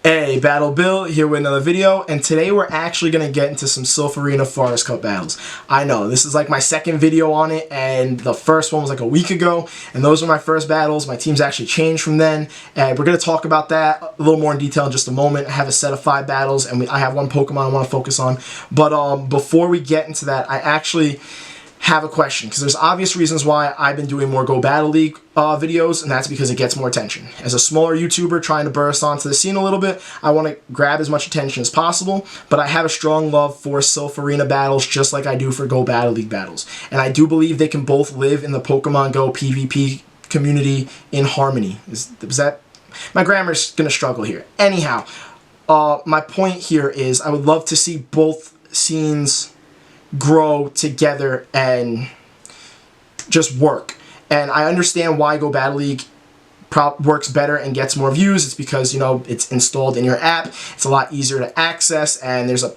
Hey, Battle Bill here with another video, and today we're actually going to get into some Silph Arena Forest Cup battles. I know, this is like my second video on it, and the first one was like a week ago, and those were my first battles. My team's actually changed from then, and we're going to talk about that a little more in detail in just a moment. I have a set of 5 battles, and I have one Pokemon I want to focus on. But before we get into that, I actually have a question, because there's obvious reasons why I've been doing more Go Battle League videos, and that's because it gets more attention. As a smaller YouTuber trying to burst onto the scene a little bit, I want to grab as much attention as possible, but I have a strong love for Silph Arena battles just like I do for Go Battle League battles. And I do believe they can both live in the Pokemon Go PvP community in harmony. Is that... My grammar's going to struggle here. Anyhow, my point here is I would love to see both scenes grow together and just work. And I understand why Go Battle League works better and gets more views. It's because, you know, it's installed in your app. It's a lot easier to access, and there's a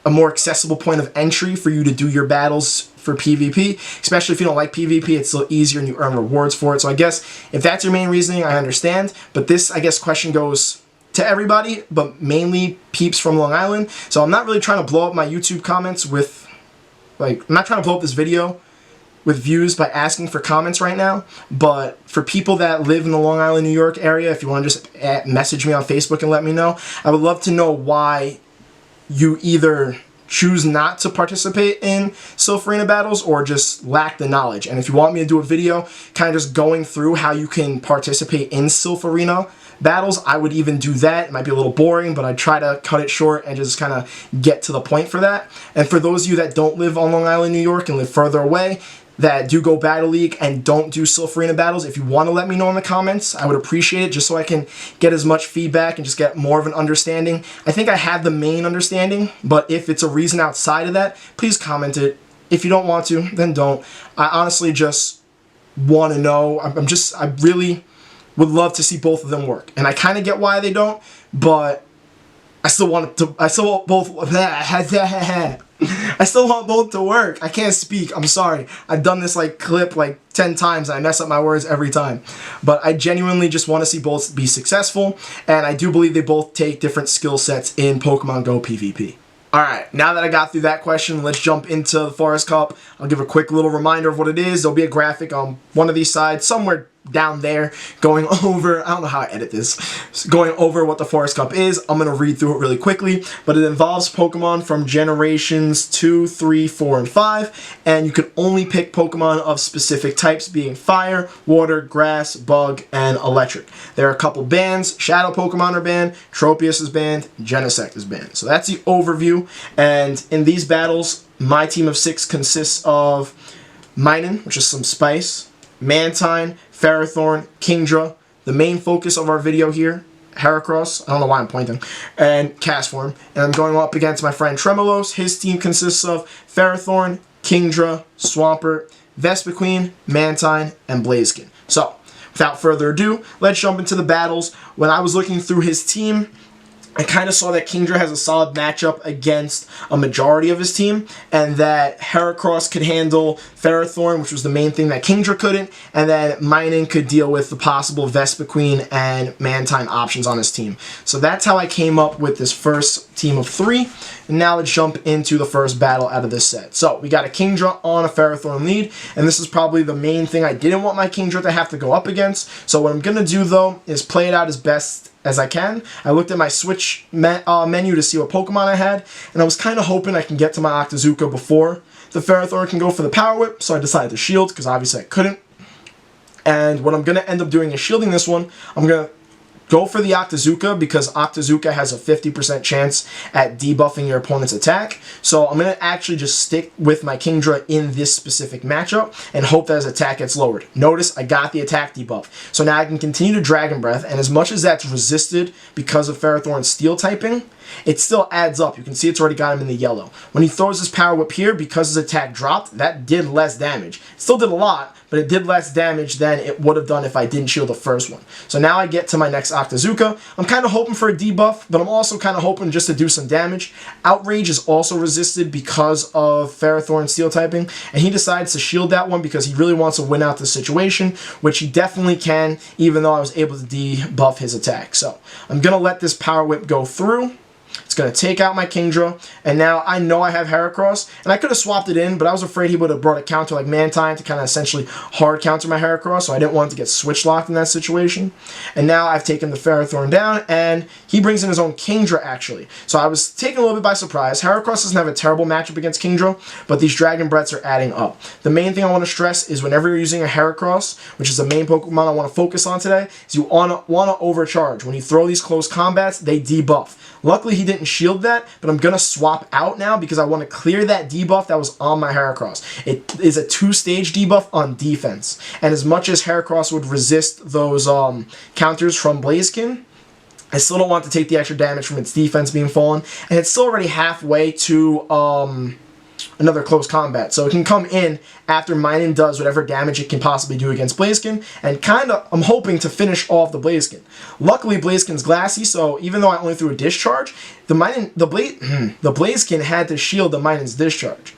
more accessible point of entry for you to do your battles for PvP. Especially if you don't like PvP, it's still easier and you earn rewards for it. So I guess if that's your main reasoning, I understand. But this, I guess, question goes to everybody, but mainly peeps from Long Island. So I'm not really trying to blow up my YouTube comments with, I'm not trying to blow up this video with views by asking for comments right now, but for people that live in the Long Island, New York area, if you want to just message me on Facebook and let me know, I would love to know why you either choose not to participate in Silph Arena battles or just lack the knowledge. And if you want me to do a video kind of just going through how you can participate in Silph Arena battles, I would even do that. It might be a little boring, but I'd try to cut it short and just kind of get to the point for that. And for those of you that don't live on Long Island, New York, and live further away, that do Go Battle League and don't do Silph Arena battles, if you want to let me know in the comments, I would appreciate it, just so I can get as much feedback and just get more of an understanding. I think I have the main understanding, but if it's a reason outside of that, please comment it. If you don't want to, then don't. I honestly just want to know. I really would love to see both of them work, and I kind of get why they don't, but I still want both. I still want both to work. I can't speak. I'm sorry. I've done this clip 10 times and I mess up my words every time. But I genuinely just want to see both be successful, and I do believe they both take different skill sets in Pokemon Go PvP. Alright, now that I got through that question, let's jump into the Forest Cup. I'll give a quick little reminder of what it is. There'll be a graphic on one of these sides, somewhere down there, going over, I don't know how I edit this, going over what the Forest Cup is. I'm going to read through it really quickly, but it involves Pokemon from generations 2, 3, 4, and 5, and you can only pick Pokemon of specific types, being Fire, Water, Grass, Bug, and Electric. There are a couple bans. Shadow Pokemon are banned, Tropius is banned, Genesect is banned. So that's the overview, and in these battles, my team of 6 consists of Minun, which is some spice, Mantine, Ferrothorn, Kingdra, the main focus of our video here, Heracross, I don't know why I'm pointing, and Castform. And I'm going up against my friend Tremolos. His team consists of Ferrothorn, Kingdra, Swampert, Vespiquen, Mantine, and Blaziken. So, without further ado, let's jump into the battles. When I was looking through his team, I kind of saw that Kingdra has a solid matchup against a majority of his team, and that Heracross could handle Ferrothorn, which was the main thing that Kingdra couldn't, and then Minun could deal with the possible Vespiquen and Mantine options on his team. So that's how I came up with this first team of 3, and now let's jump into the first battle out of this set. So we got a Kingdra on a Ferrothorn lead, and this is probably the main thing I didn't want my Kingdra to have to go up against. So what I'm going to do, though, is play it out as best as I can. I looked at my Switch menu to see what Pokemon I had, and I was kind of hoping I can get to my Octazooka before the Ferrothorn can go for the Power Whip, so I decided to shield, because obviously I couldn't. And what I'm going to end up doing is shielding this one. I'm going to go for the Octazooka, because Octazooka has a 50% chance at debuffing your opponent's attack. So I'm going to actually just stick with my Kingdra in this specific matchup and hope that his attack gets lowered. Notice I got the attack debuff. So now I can continue to Dragon Breath, and as much as that's resisted because of Ferrothorn's Steel typing, it still adds up. You can see it's already got him in the yellow. When he throws his Power Whip here, because his attack dropped, that did less damage. It still did a lot, but it did less damage than it would have done if I didn't shield the first one. So now I get to my next Octazooka. I'm kind of hoping for a debuff, but I'm also kind of hoping just to do some damage. Outrage is also resisted because of Ferrothorn Steel typing, and he decides to shield that one because he really wants to win out the situation, which he definitely can, even though I was able to debuff his attack. So I'm going to let this Power Whip go through. It's going to take out my Kingdra, and now I know I have Heracross, and I could have swapped it in, but I was afraid he would have brought a counter like Mantine to kind of essentially hard counter my Heracross, so I didn't want to get switch locked in that situation. And now I've taken the Ferrothorn down, and he brings in his own Kingdra, actually. So I was taken a little bit by surprise. Heracross doesn't have a terrible matchup against Kingdra, but these Dragon Breaths are adding up. The main thing I want to stress is whenever you're using a Heracross, which is the main Pokemon I want to focus on today, is you want to overcharge. When you throw these close combats, they debuff. Luckily, he didn't shield that, but I'm going to swap out now because I want to clear that debuff that was on my Heracross. It is a 2-stage debuff on defense. And as much as Heracross would resist those counters from Blaziken, I still don't want to take the extra damage from its defense being fallen. And it's still already halfway to another close combat. So it can come in after Minun does whatever damage it can possibly do against Blaziken, and I'm hoping to finish off the Blaziken. Luckily, Blaziken's glassy, so even though I only threw a discharge, the Blaziken had to shield the Minun's discharge.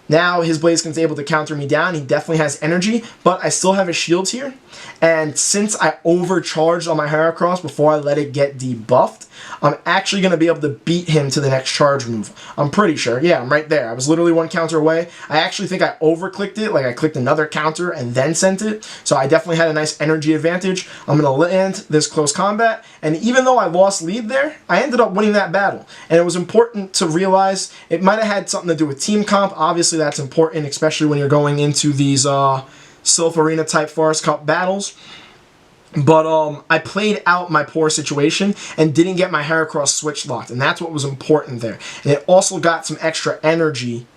Now his Blaziken's able to counter me down. He definitely has energy, but I still have his shields here. And since I overcharged on my Heracross before I let it get debuffed, I'm actually going to be able to beat him to the next charge move. I'm pretty sure. Yeah, I'm right there. I was literally one counter away. I actually think I overclicked it, like I clicked another counter and then sent it. So I definitely had a nice energy advantage. I'm going to land this close combat. And even though I lost lead there, I ended up winning that battle. And it was important to realize it might have had something to do with team comp. Obviously, that's important, especially when you're going into these Silph Arena type Forest Cup battles. But I played out my poor situation and didn't get my Heracross switch locked, and that's what was important there. And it also got some extra energy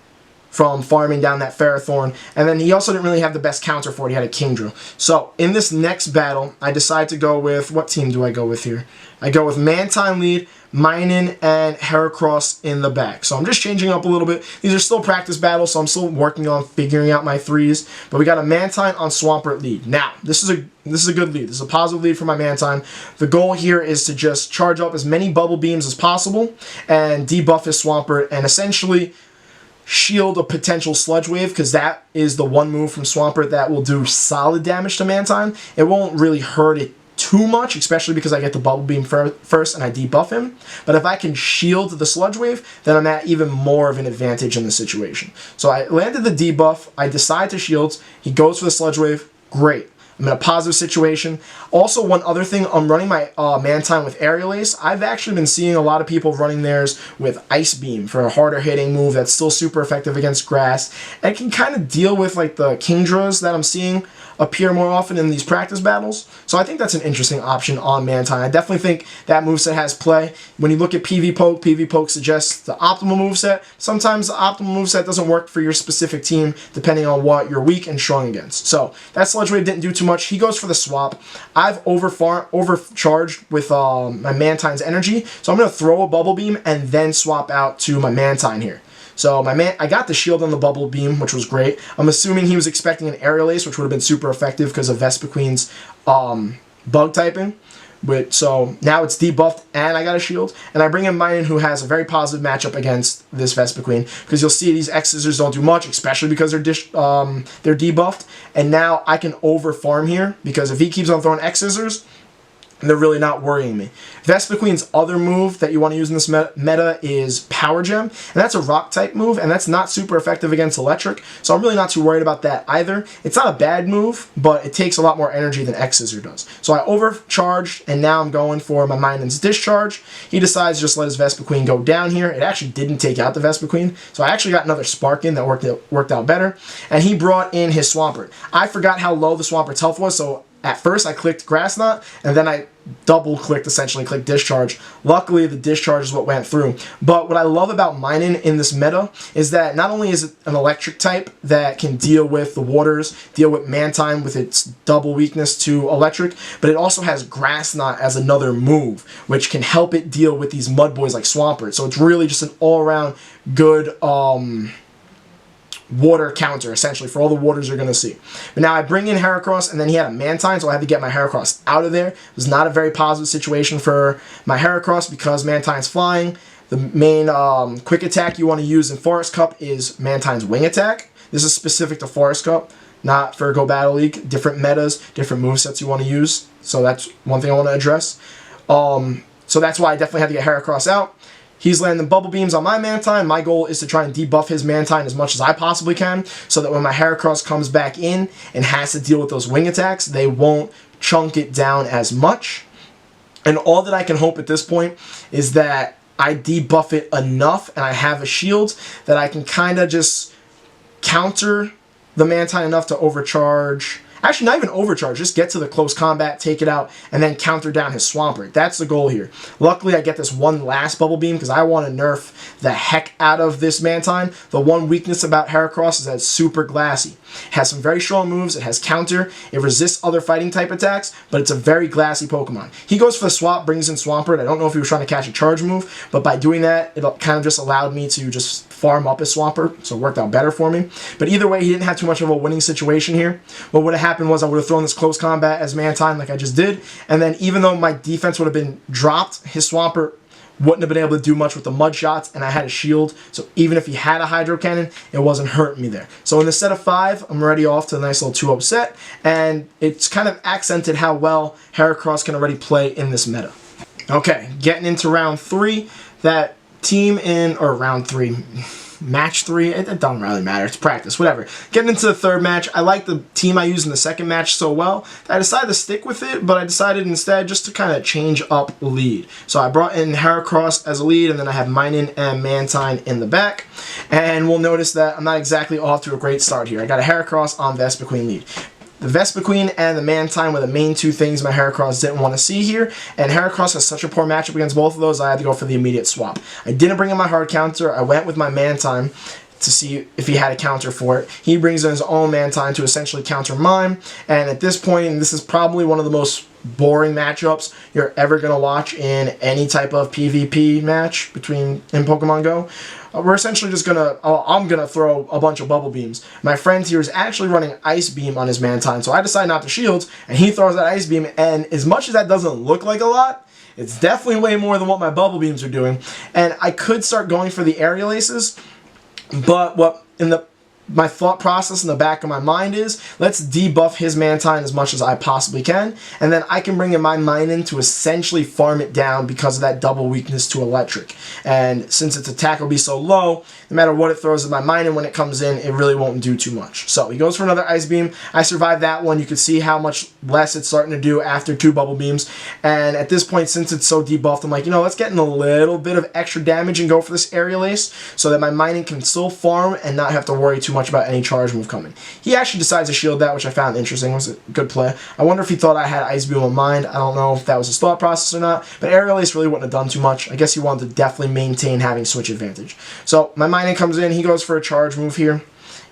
from farming down that Ferrothorn, and then he also didn't really have the best counter for it. He had a Kingdra. So in this next battle, I decide to go with, what team do I go with here? I go with Mantine lead, Minun, and Heracross in the back. So I'm just changing up a little bit. These are still practice battles, so I'm still working on figuring out my threes. But we got a Mantine on Swampert lead. Now, this is a good lead. This is a positive lead for my Mantine. The goal here is to just charge up as many Bubble Beams as possible and debuff his Swampert and essentially shield a potential Sludge Wave, because that is the one move from Swampert that will do solid damage to Mantine. It won't really hurt it too much, especially because I get the Bubble Beam first and I debuff him. But if I can shield the Sludge Wave, then I'm at even more of an advantage in the situation. So I landed the debuff, I decide to shield, he goes for the Sludge Wave, great. I'm in a positive situation. Also, one other thing, I'm running my Mantine with Aerial Ace. I've actually been seeing a lot of people running theirs with Ice Beam for a harder hitting move that's still super effective against grass. And it can kind of deal with like the Kingdras that I'm seeing appear more often in these practice battles. So I think that's an interesting option on Mantine. I definitely think that moveset has play. When you look at PV Poke suggests the optimal moveset. Sometimes the optimal moveset doesn't work for your specific team depending on what you're weak and strong against. So that Sludge Wave didn't do too much. He goes for the swap. I've overcharged with my Mantine's energy, so I'm going to throw a Bubble Beam and then swap out to my Mantine here. So I got the shield on the Bubble Beam, which was great. I'm assuming he was expecting an Aerial Ace, which would have been super effective because of Vespiquen's bug typing. So now it's debuffed and I got a shield. And I bring in Minun, who has a very positive matchup against this Vespiquen, because you'll see these X-Scissors don't do much, especially because they're debuffed. And now I can over-farm here, because if he keeps on throwing X-Scissors, they're really not worrying me. Vespiquen's other move that you want to use in this meta is Power Gem, and that's a rock type move, and that's not super effective against electric, so I'm really not too worried about that either. It's not a bad move, but it takes a lot more energy than X-Scissor does. So I overcharged, and now I'm going for my Minun's Discharge. He decides to just let his Vespiquen go down here. It actually didn't take out the Vespiquen, so I actually got another Spark in that worked out better, and he brought in his Swampert. I forgot how low the Swampert's health was, so at first I clicked Grass Knot, and then I double-clicked, essentially, clicked Discharge. Luckily, the Discharge is what went through. But what I love about Minun in this meta is that not only is it an electric type that can deal with the waters, deal with Mantine with its double weakness to electric, but it also has Grass Knot as another move, which can help it deal with these mud boys like Swampert. So it's really just an all-around good water counter, essentially, for all the waters you're going to see. But now I bring in Heracross, and then he had a Mantine, so I had to get my Heracross out of there. It was not a very positive situation for my Heracross because Mantine's flying. The main quick attack you want to use in Forest Cup is Mantine's Wing Attack. This is specific to Forest Cup, not for Go Battle League. Different metas, different movesets you want to use. So that's one thing I want to address. So that's why I definitely had to get Heracross out. He's landing Bubble Beams on my Mantine. My goal is to try and debuff his Mantine as much as I possibly can so that when my Heracross comes back in and has to deal with those wing attacks, they won't chunk it down as much. And all that I can hope at this point is that I debuff it enough and I have a shield that I can kind of just counter the Mantine enough to overcharge. Actually, not even overcharge, just get to the close combat, take it out, and then counter down his Swampert. That's the goal here. Luckily, I get this one last Bubble Beam because I want to nerf the heck out of this Mantine. The one weakness about Heracross is that it's super glassy. It has some very strong moves, it has counter, it resists other fighting type attacks, but it's a very glassy Pokemon. He goes for the swap, brings in Swampert. I don't know if he was trying to catch a charge move, but by doing that, it kind of just allowed me to just farm up his Swampert, so it worked out better for me. But either way, he didn't have too much of a winning situation here. What would have happened was I would have thrown this close combat as Mantine like I just did, and then even though my defense would have been dropped, his Swampert wouldn't have been able to do much with the mud shots, and I had a shield, so even if he had a Hydro Cannon, it wasn't hurting me there. So in the set of 5, I'm already off to a nice little 2-0 set, and it's kind of accented how well Heracross can already play in this meta. Okay, getting into round 3, that team in, or round 3, match 3, it doesn't really matter, it's practice, whatever. Getting into the third match, I like the team I used in the second match so well that I decided to stick with it, but I decided instead just to kind of change up lead. So I brought in Heracross as a lead, and then I have Minun and Mantine in the back, and we'll notice that I'm not exactly off to a great start here. I got a Heracross on Vespiquen lead. The Vespiquen and the Mantine were the main two things my Heracross didn't want to see here, and Heracross has such a poor matchup against both of those, I had to go for the immediate swap. I didn't bring in my hard counter, I went with my Mantine to see if he had a counter for it. He brings in his own Mantine to essentially counter mine, and at this point, and this is probably one of the most boring matchups you're ever going to watch in any type of PvP match in Pokemon Go. We're essentially just going to, I'm going to throw a bunch of Bubble Beams. My friend here is actually running Ice Beam on his Mantine, so I decide not to shield, and he throws that Ice Beam, and as much as that doesn't look like a lot, it's definitely way more than what my Bubble Beams are doing. And I could start going for the Aerial Aces, but my thought process in the back of my mind is, let's debuff his Mantine as much as I possibly can, and then I can bring in my Minun to essentially farm it down because of that double weakness to Electric. And since its attack will be so low, no matter what it throws at my Minun when it comes in, it really won't do too much. So he goes for another Ice Beam. I survived that one. You can see how much less it's starting to do after 2 Bubble Beams. And at this point, since it's so debuffed, I'm like, let's get in a little bit of extra damage and go for this Aerial Ace so that my Minun can still farm and not have to worry too much about any charge move coming. He actually decides to shield that, which I found interesting. It was a good play. I wonder if he thought I had Ice Beam in mind. I don't know if that was his thought process or not, but Aerial Ace really wouldn't have done too much. I guess he wanted to definitely maintain having switch advantage. So my Minun comes in, he goes for a charge move here.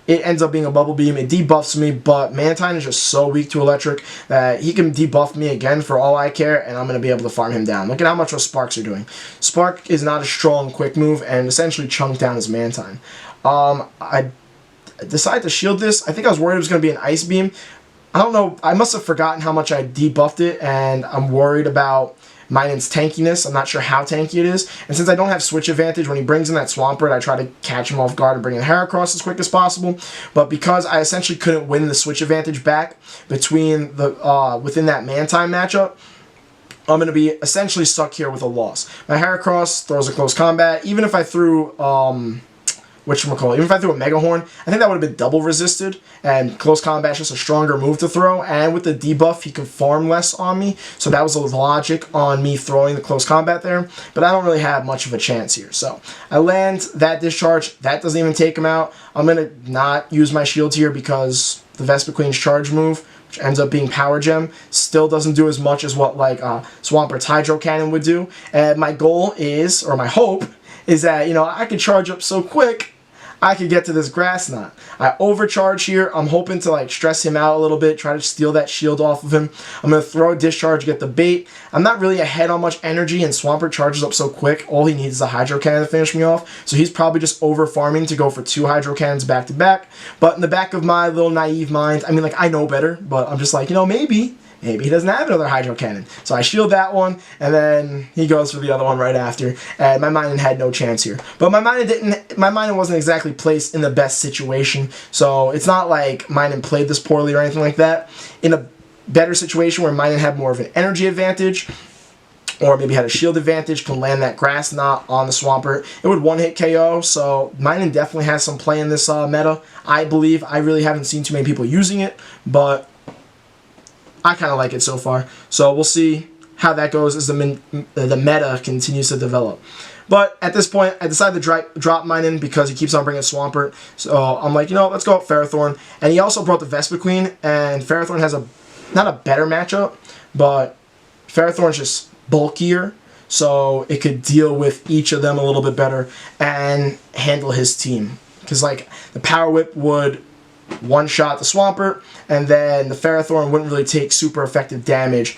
It ends up being a Bubble Beam. It debuffs me, but Mantine is just so weak to Electric that he can debuff me again for all I care, and I'm going to be able to farm him down. Look at how much those Sparks are doing. Spark is not a strong quick move, and essentially chunked down his Mantine. I decided to shield this. I think I was worried it was going to be an Ice Beam. I don't know. I must have forgotten how much I debuffed it, and I'm worried about Minun's tankiness. I'm not sure how tanky it is. And since I don't have switch advantage, when he brings in that Swampert, I try to catch him off guard and bring in Heracross as quick as possible. But because I essentially couldn't win the switch advantage back between the within that Mantine matchup, I'm going to be essentially stuck here with a loss. My Heracross throws a close combat. Even if I threw even if I threw a Mega Horn, I think that would have been double resisted, and close combat is just a stronger move to throw, and with the debuff, he could farm less on me, so that was the logic on me throwing the close combat there, but I don't really have much of a chance here. So I land that discharge, that doesn't even take him out. I'm going to not use my shield here because the Vespiquen's charge move, which ends up being Power Gem, still doesn't do as much as what Swampert's Hydro Cannon would do, and my goal is, or my hope, is that, I could charge up so quick, I could get to this Grass Knot. I overcharge here. I'm hoping to like stress him out a little bit, try to steal that shield off of him. I'm going to throw a Discharge, get the bait. I'm not really ahead on much energy, and Swampert charges up so quick. All he needs is a Hydro Cannon to finish me off. So he's probably just over farming to go for 2 Hydro Cannons back to back. But in the back of my little naive mind, I mean, like, I know better, but I'm just like, you know, maybe he doesn't have another Hydro Cannon. So I shield that one, and then he goes for the other one right after. And my Minun had no chance here. But my Minun wasn't exactly placed in the best situation. So it's not like Minun played this poorly or anything like that. In a better situation where Minun had more of an energy advantage, or maybe had a shield advantage, can land that Grass Knot on the Swampert, it would one-hit KO. So Minun definitely has some play in this meta, I believe. I really haven't seen too many people using it, but I kind of like it so far. So we'll see how that goes as the meta continues to develop. But at this point, I decided to drop Minun because he keeps on bringing Swampert. So I'm like, you know, let's go with Ferrothorn. And he also brought the Vespiquen, and Ferrothorn has not a better matchup, but Ferrothorn's just bulkier, so it could deal with each of them a little bit better and handle his team. Because, like, the Power Whip would one-shot the Swampert, and then the Ferrothorn wouldn't really take super effective damage,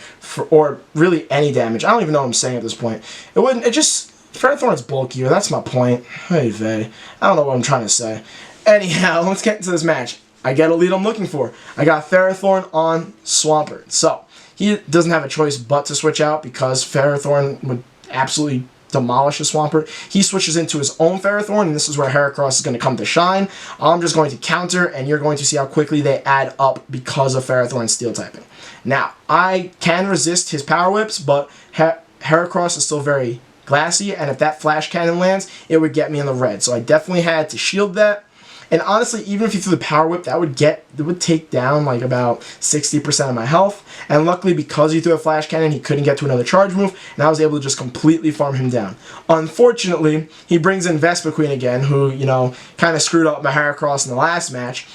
or really any damage. I don't even know what I'm saying at this point. Ferrothorn's bulkier, that's my point. Hey, vey. I don't know what I'm trying to say. Anyhow, let's get into this match. I get a lead I'm looking for. I got Ferrothorn on Swampert. So, he doesn't have a choice but to switch out because Ferrothorn would absolutely demolish the Swampert. He switches into his own Ferrothorn, and this is where Heracross is going to come to shine. I'm just going to counter, and you're going to see how quickly they add up because of Ferrothorn's Steel typing. Now, I can resist his Power Whips, but Heracross is still very glassy, and if that Flash Cannon lands, it would get me in the red. So I definitely had to shield that. And honestly, even if you threw the Power Whip, it would take down like about 60% of my health. And luckily, because he threw a Flash Cannon, he couldn't get to another charge move, and I was able to just completely farm him down. Unfortunately, he brings in Vespiquen again, who, you know, kind of screwed up my Heracross in the last match.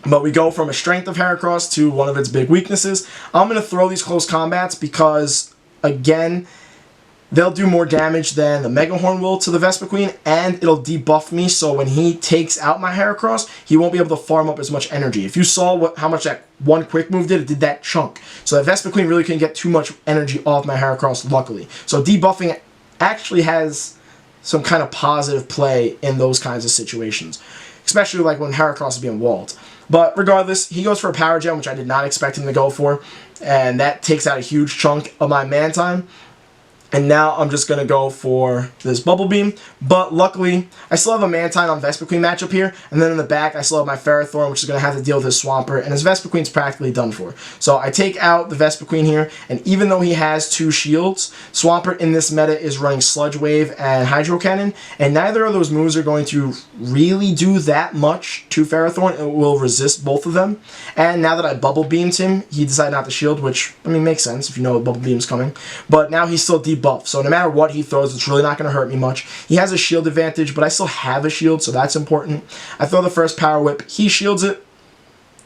But we go from a strength of Heracross to one of its big weaknesses. I'm going to throw these close combats because, again, they'll do more damage than the Mega Horn will to the Vespiquen, and it'll debuff me, so when he takes out my Heracross, he won't be able to farm up as much energy. If you saw how much that one quick move did, it did that chunk. So that Vespiquen really couldn't get too much energy off my Heracross, luckily. So debuffing actually has some kind of positive play in those kinds of situations, especially like when Heracross is being walled. But regardless, he goes for a Power Gem, which I did not expect him to go for, and that takes out a huge chunk of my man time. And now I'm just going to go for this Bubble Beam. But luckily, I still have a Mantine on Vespiquen matchup here. And then in the back, I still have my Ferrothorn, which is going to have to deal with his Swampert. And his Vespiquen's practically done for. So I take out the Vespiquen here. And even though he has 2 shields, Swampert in this meta is running Sludge Wave and Hydro Cannon. And neither of those moves are going to really do that much to Ferrothorn. It will resist both of them. And now that I Bubble Beamed him, he decided not to shield, which, I mean, makes sense if you know a Bubble Beam's coming. But now he's still debuffed. So no matter what he throws, it's really not going to hurt me much. He has a shield advantage, but I still have a shield, so that's important. I throw the first Power Whip. He shields it.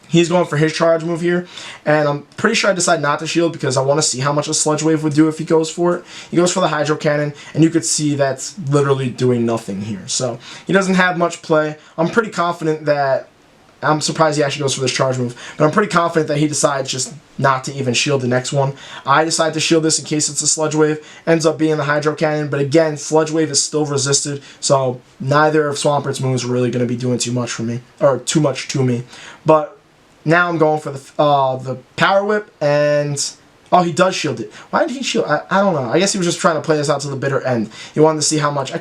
He's going for his charge move here, and I'm pretty sure I decided not to shield because I want to see how much a Sludge Wave would do if he goes for it. He goes for the Hydro Cannon, and you could see that's literally doing nothing here. So he doesn't have much play. I'm pretty confident that I'm surprised he actually goes for this charge move, but I'm pretty confident that he decides just not to even shield the next one. I decide to shield this in case it's a Sludge Wave. Ends up being the Hydro Cannon, but again, Sludge Wave is still resisted, so neither of Swampert's moves are really going to be doing too much for me, or too much to me. But now I'm going for the Power Whip, and oh, he does shield it. Why did he shield? I don't know. I guess he was just trying to play this out to the bitter end. He wanted to see how much.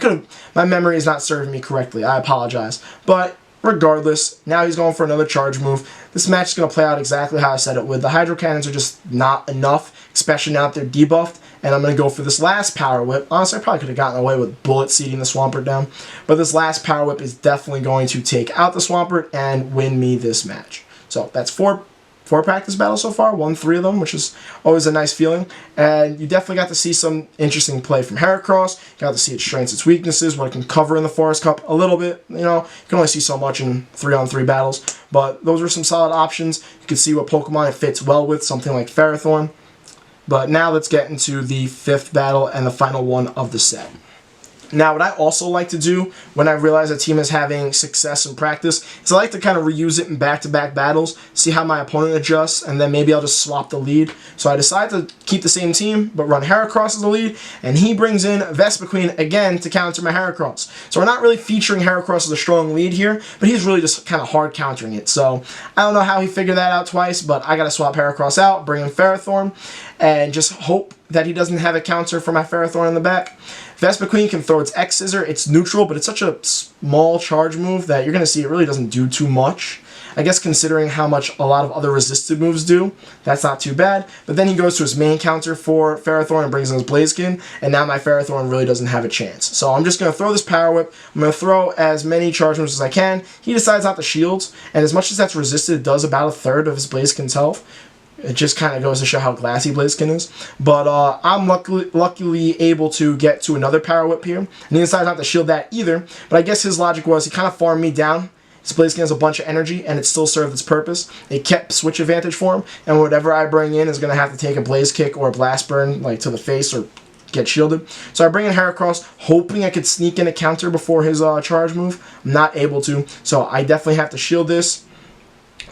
My memory is not serving me correctly. I apologize. But regardless, now he's going for another charge move. This match is going to play out exactly how I said it would. The Hydro Cannons are just not enough, especially now that they're debuffed. And I'm going to go for this last Power Whip. Honestly, I probably could have gotten away with Bullet Seeding the Swampert down. But this last Power Whip is definitely going to take out the Swampert and win me this match. So that's four practice battles so far, won 3 of them, which is always a nice feeling. And you definitely got to see some interesting play from Heracross. You got to see its strengths, its weaknesses, what it can cover in the Forest Cup a little bit. You know, you can only see so much in 3-on-3 battles, but those were some solid options. You can see what Pokemon it fits well with, something like Ferrothorn. But now let's get into the 5th battle and the final one of the set. Now, what I also like to do when I realize a team is having success in practice is I like to kind of reuse it in back-to-back battles, see how my opponent adjusts, and then maybe I'll just swap the lead. So I decide to keep the same team, but run Heracross as the lead, and he brings in Vespiquen again to counter my Heracross. So we're not really featuring Heracross as a strong lead here, but he's really just kind of hard countering it. So I don't know how he figured that out twice, but I got to swap Heracross out, bring in Ferrothorn, and just hope that he doesn't have a counter for my Ferrothorn in the back. Vespiquen can throw its X-Scissor. It's neutral, but it's such a small charge move that you're going to see it really doesn't do too much. I guess considering how much a lot of other resisted moves do, that's not too bad. But then he goes to his main counter for Ferrothorn and brings in his Blaziken, and now my Ferrothorn really doesn't have a chance. So I'm just going to throw this Power Whip. I'm going to throw as many charge moves as I can. He decides not to shield, and as much as that's resisted, it does about a third of his Blaziken's health. It just kind of goes to show how glassy Blaziken is. But I'm luckily able to get to another Power Whip here. And he decides not to shield that either. But I guess his logic was he kind of farmed me down. His Blaziken has a bunch of energy, and it still served its purpose. It kept switch advantage for him. And whatever I bring in is going to have to take a Blaze Kick or a Blast Burn like to the face or get shielded. So I bring in Heracross, hoping I could sneak in a counter before his charge move. I'm not able to. So I definitely have to shield this,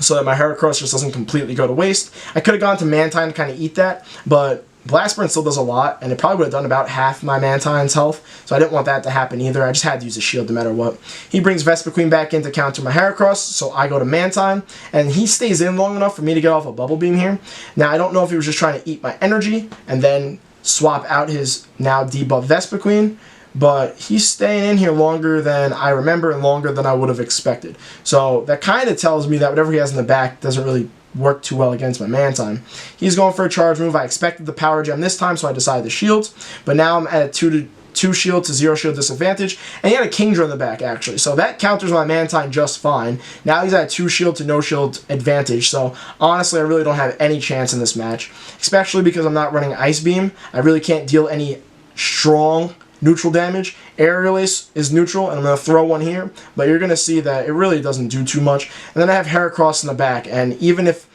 so that my Heracross just doesn't completely go to waste. I could have gone to Mantine to kind of eat that, but Blast Burn still does a lot, and it probably would have done about half my Mantine's health, so I didn't want that to happen either. I just had to use a shield no matter what. He brings Vespiquen back in to counter my Heracross, so I go to Mantine, and he stays in long enough for me to get off a Bubble Beam here. Now, I don't know if he was just trying to eat my energy and then swap out his now debuffed Vespiquen, but he's staying in here longer than I remember and longer than I would have expected. So that kind of tells me that whatever he has in the back doesn't really work too well against my Mantine. He's going for a charge move. I expected the Power Gem this time, so I decided to shield. But now I'm at a 2 shield to 0 shield disadvantage. And he had a Kingdra in the back, actually. So that counters my Mantine just fine. Now he's at a 2 shield to no shield advantage. So honestly, I really don't have any chance in this match. Especially because I'm not running Ice Beam. I really can't deal any strong neutral damage. Aerial Ace is neutral, and I'm going to throw one here, but you're going to see that it really doesn't do too much. And then I have Heracross in the back, and even if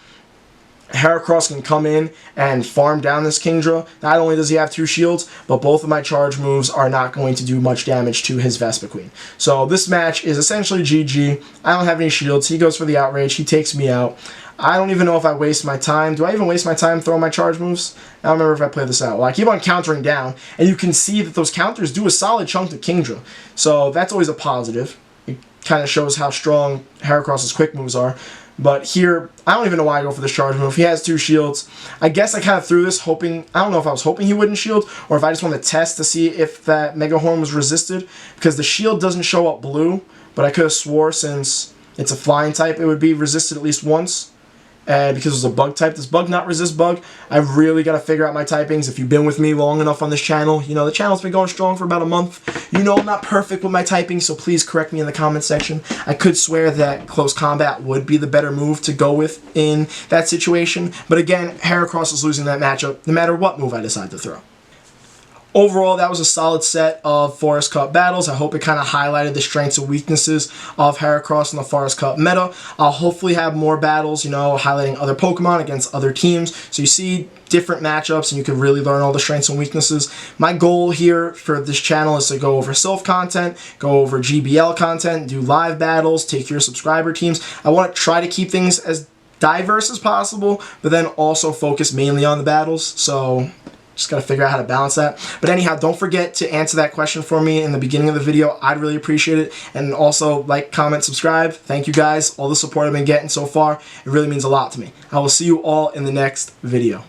Heracross can come in and farm down this Kingdra, not only does he have 2 shields, but both of my charge moves are not going to do much damage to his Vespiquen. So this match is essentially GG. I don't have any shields. He goes for the Outrage. He takes me out. I don't even know if I waste my time. Do I even waste my time throwing my charge moves? I don't remember if I play this out. Well, I keep on countering down, and you can see that those counters do a solid chunk to Kingdra. So that's always a positive. It kind of shows how strong Heracross's quick moves are. But here, I don't even know why I go for this charge move. He has 2 shields. I guess I kind of threw this hoping, I don't know if I was hoping he wouldn't shield, or if I just wanted to test to see if that Mega Horn was resisted, because the shield doesn't show up blue, but I could have swore since it's a flying type, it would be resisted at least once. Because it was a bug type. Does bug not resist bug? I've really got to figure out my typings. If you've been with me long enough on this channel, you know the channel's been going strong for about a month. You know I'm not perfect with my typing, so please correct me in the comment section. I could swear that close combat would be the better move to go with in that situation. But again, Heracross is losing that matchup no matter what move I decide to throw. Overall, that was a solid set of Forest Cup battles. I hope it kind of highlighted the strengths and weaknesses of Heracross in the Forest Cup meta. I'll hopefully have more battles, you know, highlighting other Pokemon against other teams, so you see different matchups and you can really learn all the strengths and weaknesses. My goal here for this channel is to go over Silph content, go over GBL content, do live battles, take your subscriber teams. I want to try to keep things as diverse as possible, but then also focus mainly on the battles, so just got to figure out how to balance that. But anyhow, don't forget to answer that question for me in the beginning of the video. I'd really appreciate it. And also, like, comment, subscribe. Thank you guys. All the support I've been getting so far, it really means a lot to me. I will see you all in the next video.